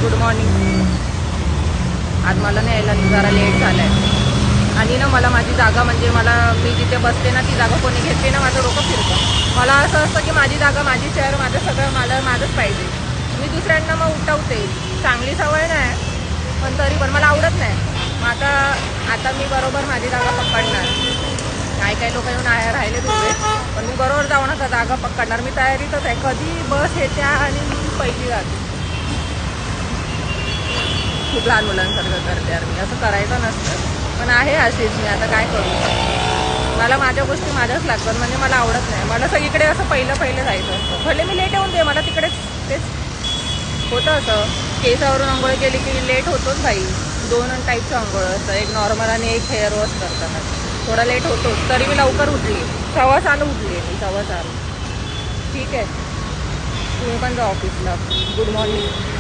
Good morning. आज मला नाही यायला जरा लेट झालं आहे आणि ना मला माझी जागा म्हणजे मी जिथे बसते ना ती जागा कोणी घेतली ना माझं डोकं फिरतं. मला असं असतं की माझी जागा माझी चेअर माझं सगळं माझंच पाहिजे. मी दुसऱ्यांना मग उठवते. चांगली सवय नाही पण तरी पण मला आवडत नाही. मग आता मी बरोबर माझी जागा पकडणार. काही लोक येऊन राहिले तुझे पण मी बरोबर जाऊन आता जागा पकडणार. मी तयारीतच आहे. कधी बस येत्या आणि मी पहिली जाते. खूप लहान मुलांसारखं करते यार मी. असं करायचं नसतं पण आहे अशीच मी. आता काय करू. मला माझ्या गोष्टी माझ्याच लागतात. म्हणजे मला आवडत नाही. मला सगळीकडे असं पहिलं जायचं असतं. भले मी लेट येऊन दे मला तिकडेच तेच होतं. असं केसावरून आंघोळ केली की लेट होतोच बाई. 2 टाईपचं आंघोळ असतं. एक नॉर्मल आणि एक हेअर वॉश करताना थोडा लेट होतोच. तरी मी लवकर उठली. 6:15 उठली आहे मी. 6:15. ठीक आहे. तुम्ही पण जा ऑफिसला. Good morning.